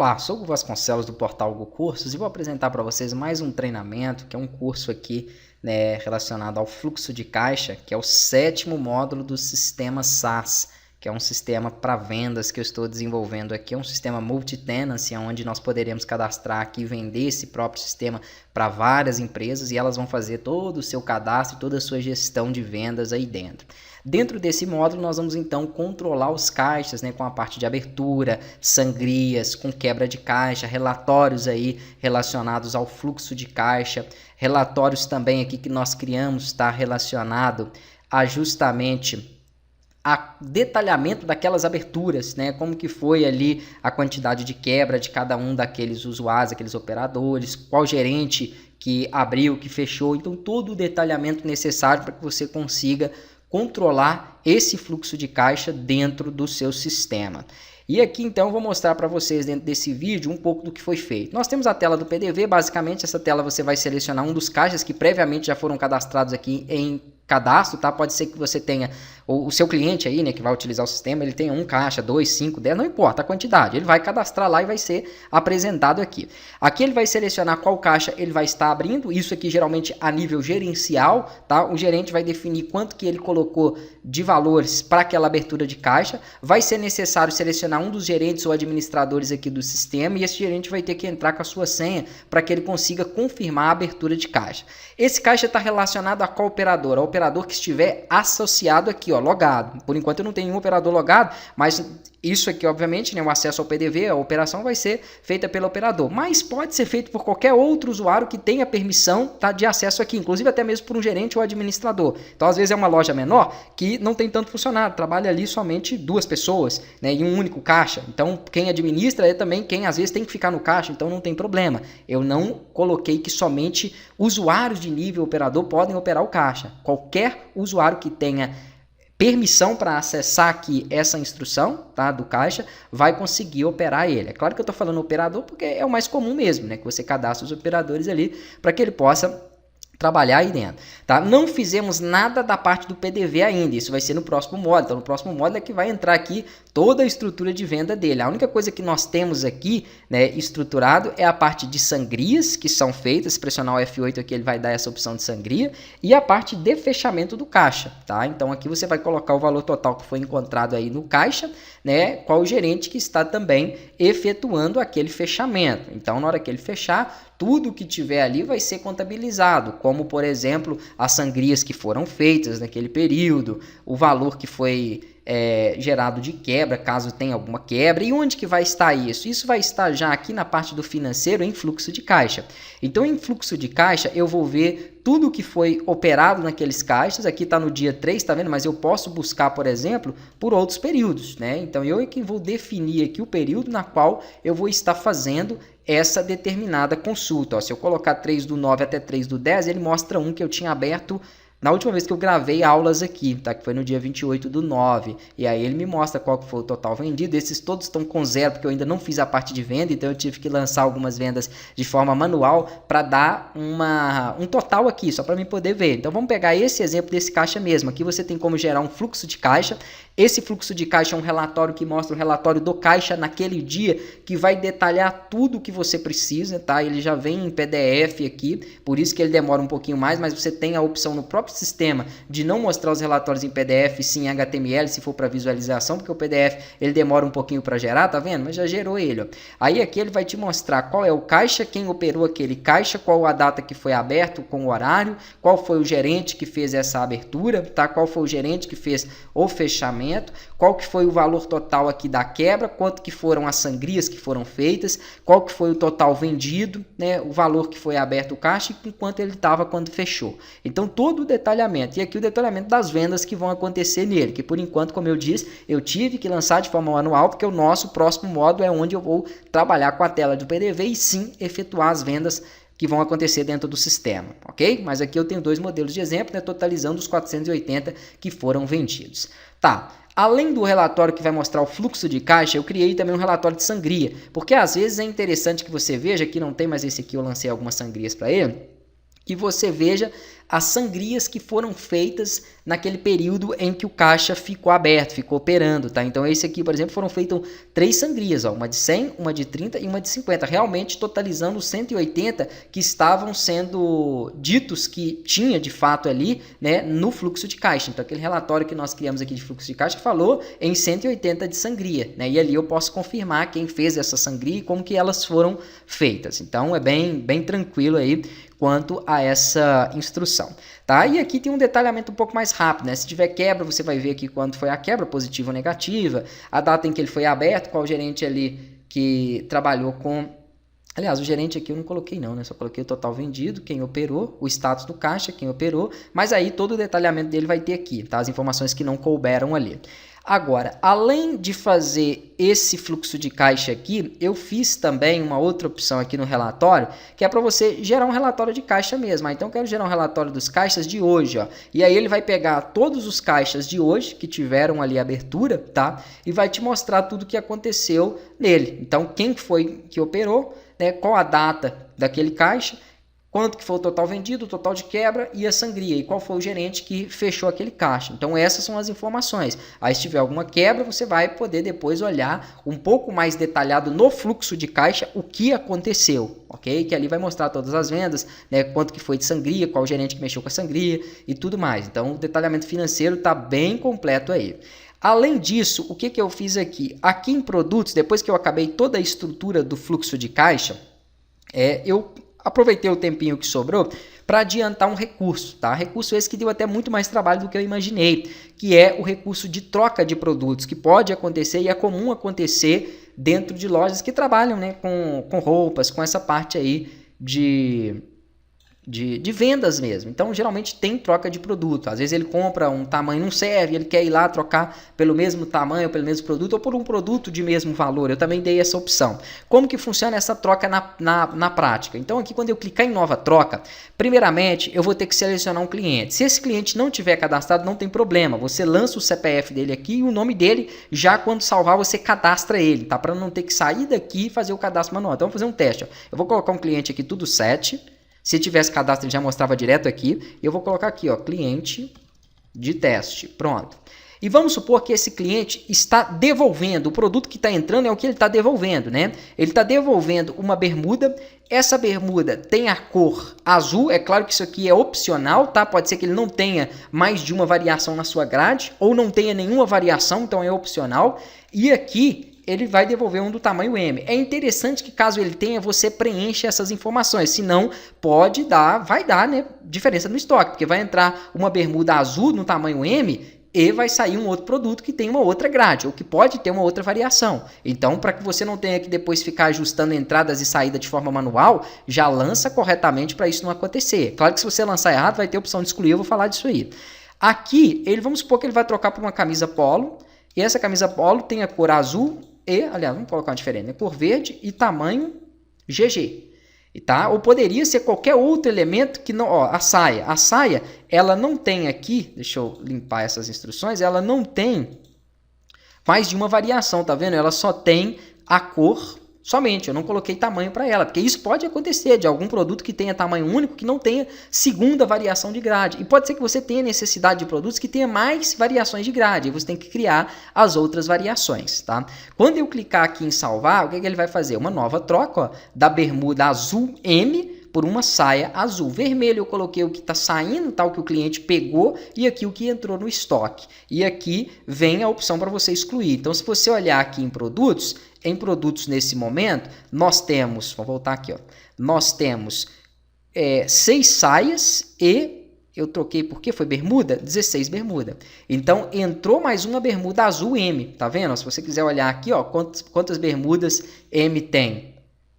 Olá, sou o Vasconcelos do portal Go Cursos e vou apresentar para vocês mais um treinamento, que é um curso aqui, né, relacionado ao fluxo de caixa, que é o 7º módulo do sistema SaaS, que é um sistema para vendas que eu estou desenvolvendo aqui, é um sistema multi-tenancy, onde nós poderemos cadastrar aqui e vender esse próprio sistema para várias empresas e elas vão fazer todo o seu cadastro e toda a sua gestão de vendas aí dentro. Dentro desse módulo nós vamos então controlar os caixas, né, com a parte de abertura, sangrias, com quebra de caixa, relatórios aí relacionados ao fluxo de caixa, relatórios também aqui que nós criamos está relacionado a justamente a detalhamento daquelas aberturas, né? Como que foi ali a quantidade de quebra de cada um daqueles usuários, aqueles operadores, qual gerente que abriu, que fechou, então todo o detalhamento necessário para que você consiga controlar esse fluxo de caixa dentro do seu sistema. E aqui então eu vou mostrar para vocês dentro desse vídeo um pouco do que foi feito. Nós temos a tela do PDV, basicamente essa tela você vai selecionar um dos caixas que previamente já foram cadastrados aqui em cadastro, tá? Pode ser que você tenha o seu cliente aí, né, que vai utilizar o sistema, ele tenha um caixa, 2, 5, 10, não importa a quantidade, ele vai cadastrar lá e vai ser apresentado aqui. Aqui ele vai selecionar qual caixa ele vai estar abrindo, isso aqui geralmente a nível gerencial, tá? O gerente vai definir quanto que ele colocou de valores para aquela abertura de caixa, vai ser necessário selecionar um dos gerentes ou administradores aqui do sistema e esse gerente vai ter que entrar com a sua senha para que ele consiga confirmar a abertura de caixa. Esse caixa está relacionado a qual operador? Ao operador que estiver associado aqui, ó, logado. Por enquanto eu não tenho nenhum operador logado, mas isso aqui, obviamente, né, o acesso ao PDV, a operação vai ser feita pelo operador, mas pode ser feito por qualquer outro usuário que tenha permissão, tá, de acesso aqui, inclusive até mesmo por um gerente ou administrador. Então, às vezes é uma loja menor que não tem tanto funcionário, trabalha ali somente 2 pessoas, né, em um único caixa. Então, quem administra é também quem às vezes tem que ficar no caixa, então não tem problema. Eu não coloquei que somente usuários de nível operador podem operar o caixa. Qualquer usuário que tenha permissão para acessar aqui essa instrução, tá, do caixa, vai conseguir operar ele. É claro que eu estou falando operador porque é o mais comum mesmo, né, que você cadastra os operadores ali para que ele possa trabalhar aí dentro, tá? Não fizemos nada da parte do PDV ainda, isso vai ser no próximo módulo. Então no próximo módulo é que vai entrar aqui toda a estrutura de venda dele. A única coisa que nós temos aqui, né, estruturado é a parte de sangrias que são feitas. Se pressionar o F8 aqui ele vai dar essa opção de sangria e a parte de fechamento do caixa, tá? Então aqui você vai colocar o valor total que foi encontrado aí no caixa, né, qual o gerente que está também efetuando aquele fechamento. Então na hora que ele fechar, tudo que tiver ali vai ser contabilizado, como por exemplo as sangrias que foram feitas naquele período, o valor que foi gerado de quebra, caso tenha alguma quebra, e onde que vai estar isso? Isso vai estar já aqui na parte do financeiro em fluxo de caixa. Então em fluxo de caixa eu vou ver tudo que foi operado naqueles caixas, aqui está no dia 3, tá vendo? Mas eu posso buscar, por exemplo, por outros períodos, né? Então eu é que vou definir aqui o período na qual eu vou estar fazendo essa determinada consulta. Ó, se eu colocar 3/9 até 3/10, ele mostra um que eu tinha aberto na última vez que eu gravei aulas aqui, tá? Que foi no dia 28/9. E aí ele me mostra qual que foi o total vendido. Esses todos estão com 0, porque eu ainda não fiz a parte de venda, então eu tive que lançar algumas vendas de forma manual para dar um total aqui, só para mim poder ver. Então vamos pegar esse exemplo desse caixa mesmo. Aqui você tem como gerar um fluxo de caixa. Esse fluxo de caixa é um relatório que mostra o relatório do caixa naquele dia, que vai detalhar tudo o que você precisa, tá? Ele já vem em PDF aqui, por isso que ele demora um pouquinho mais, mas você tem a opção no próprio sistema de não mostrar os relatórios em PDF, sim em HTML, se for para visualização, porque o PDF ele demora um pouquinho para gerar, tá vendo? Mas já gerou ele, ó. Aí aqui ele vai te mostrar qual é o caixa, quem operou aquele caixa, qual a data que foi aberto com o horário, qual foi o gerente que fez essa abertura, tá? Qual foi o gerente que fez o fechamento, qual que foi o valor total aqui da quebra, quanto que foram as sangrias que foram feitas, qual que foi o total vendido, né, o valor que foi aberto o caixa e quanto ele estava quando fechou. Então todo o detalhamento, e aqui o detalhamento das vendas que vão acontecer nele, que por enquanto, como eu disse, eu tive que lançar de forma manual, porque o nosso próximo módulo é onde eu vou trabalhar com a tela do PDV e sim efetuar as vendas que vão acontecer dentro do sistema, ok? Mas aqui eu tenho 2 modelos de exemplo, né, totalizando os 480 que foram vendidos. Tá, além do relatório que vai mostrar o fluxo de caixa, eu criei também um relatório de sangria, porque às vezes é interessante que você veja, aqui não tem mais esse aqui, eu lancei algumas sangrias para ele, que você veja as sangrias que foram feitas naquele período em que o caixa ficou aberto, ficou operando, tá? Então esse aqui, por exemplo, foram feitas 3 sangrias, ó, uma de 100, uma de 30 e uma de 50, realmente totalizando os 180 que estavam sendo ditos que tinha de fato ali, né, no fluxo de caixa. Então aquele relatório que nós criamos aqui de fluxo de caixa falou em 180 de sangria, né? E ali eu posso confirmar quem fez essa sangria e como que elas foram feitas. Então é bem tranquilo aí quanto a essa instrução, tá? E aqui tem um detalhamento um pouco mais rápido, né? Se tiver quebra, você vai ver aqui quanto foi a quebra, positiva ou negativa, a data em que ele foi aberto, qual gerente ali que trabalhou com... Aliás, o gerente aqui eu não coloquei não, né? Só coloquei o total vendido, quem operou, o status do caixa, quem operou, mas aí todo o detalhamento dele vai ter aqui, tá? As informações que não couberam ali. Agora, além de fazer esse fluxo de caixa aqui, eu fiz também uma outra opção aqui no relatório, que é para você gerar um relatório de caixa mesmo. Então, eu quero gerar um relatório dos caixas de hoje, ó. E aí ele vai pegar todos os caixas de hoje que tiveram ali abertura, tá? E vai te mostrar tudo o que aconteceu nele. Então, quem foi que operou, né? Qual a data daquele caixa, quanto que foi o total vendido, o total de quebra e a sangria, e qual foi o gerente que fechou aquele caixa. Então essas são as informações. Aí se tiver alguma quebra, você vai poder depois olhar um pouco mais detalhado no fluxo de caixa o que aconteceu, ok? Que ali vai mostrar todas as vendas, né, quanto que foi de sangria, qual gerente que mexeu com a sangria e tudo mais. Então o detalhamento financeiro está bem completo aí. Além disso, o que eu fiz aqui? Aqui em produtos, depois que eu acabei toda a estrutura do fluxo de caixa, eu aproveitei o tempinho que sobrou para adiantar um recurso, tá? Recurso esse que deu até muito mais trabalho do que eu imaginei, que é o recurso de troca de produtos, que pode acontecer e é comum acontecer dentro de lojas que trabalham, né, com roupas, com essa parte aí de vendas mesmo. Então, geralmente tem troca de produto. Às vezes ele compra um tamanho, não serve, ele quer ir lá trocar pelo mesmo tamanho, pelo mesmo produto ou por um produto de mesmo valor. Eu também dei essa opção. Como que funciona essa troca na prática? Então, aqui quando eu clicar em nova troca, primeiramente eu vou ter que selecionar um cliente. Se esse cliente não tiver cadastrado, não tem problema. Você lança o CPF dele aqui e o nome dele, já quando salvar, você cadastra ele, tá? Para não ter que sair daqui e fazer o cadastro manual. Então, vamos fazer um teste. Ó. Eu vou colocar um cliente aqui, tudo 7. Se tivesse cadastro, ele já mostrava direto aqui. Eu vou colocar aqui, ó, cliente de teste. Pronto. E vamos supor que esse cliente está devolvendo. O produto que está entrando é o que ele está devolvendo, né? Ele está devolvendo uma bermuda. Essa bermuda tem a cor azul. É claro que isso aqui é opcional, tá? Pode ser que ele não tenha mais de uma variação na sua grade ou não tenha nenhuma variação, então é opcional. E aqui ele vai devolver um do tamanho M. É interessante que caso ele tenha, você preenche essas informações, senão vai dar, né, diferença no estoque, porque vai entrar uma bermuda azul no tamanho M e vai sair um outro produto que tem uma outra grade, ou que pode ter uma outra variação. Então, para que você não tenha que depois ficar ajustando entradas e saída de forma manual, já lança corretamente para isso não acontecer. Claro que se você lançar errado, vai ter a opção de excluir, eu vou falar disso aí. Aqui, vamos supor que ele vai trocar por uma camisa polo, e essa camisa polo tem a cor azul e, aliás, vamos colocar uma diferente, né? Cor verde e tamanho GG. Tá? Ou poderia ser qualquer outro elemento que não... Ó, a saia. A saia, ela não tem aqui... Deixa eu limpar essas instruções. Ela não tem mais de uma variação, tá vendo? Ela só tem a cor somente. Eu não coloquei tamanho para ela, porque isso pode acontecer de algum produto que tenha tamanho único, que não tenha segunda variação de grade. E pode ser que você tenha necessidade de produtos que tenha mais variações de grade. E você tem que criar as outras variações, tá? Quando eu clicar aqui em salvar, o que ele vai fazer? Uma nova troca, ó, da bermuda azul M por uma saia azul. Vermelho eu coloquei o que está saindo, tá? O que o cliente pegou e aqui o que entrou no estoque. E aqui vem a opção para você excluir. Então, se você olhar aqui em produtos nesse momento, nós temos, vou voltar aqui, ó, nós temos 6 saias e eu troquei porque foi bermuda, 16 bermuda. Então, entrou mais uma bermuda azul M, tá vendo? Se você quiser olhar aqui, ó, quantas bermudas M tem?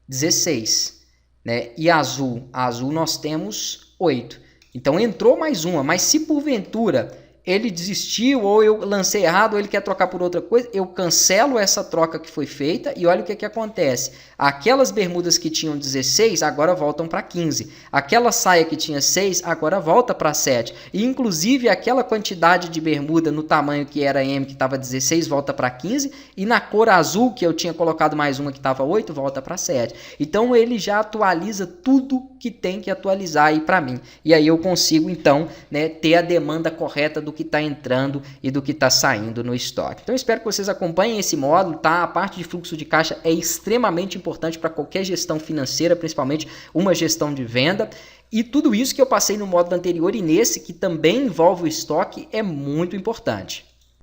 16. Né? E azul nós temos 8. Então entrou mais uma, mas se porventura ele desistiu, ou eu lancei errado, ou ele quer trocar por outra coisa, eu cancelo essa troca que foi feita e olha o que acontece. Aquelas bermudas que tinham 16 agora voltam para 15. Aquela saia que tinha 6 agora volta para 7. E inclusive aquela quantidade de bermuda no tamanho que era M, que estava 16, volta para 15. E na cor azul, que eu tinha colocado mais uma que estava 8, volta para 7. Então ele já atualiza tudo que tem que atualizar aí para mim. E aí eu consigo então, né, ter a demanda correta do que está entrando e do que está saindo no estoque. Então eu espero que vocês acompanhem esse módulo, tá? A parte de fluxo de caixa é extremamente importante para qualquer gestão financeira, principalmente uma gestão de venda. E tudo isso que eu passei no módulo anterior e nesse, que também envolve o estoque, é muito importante.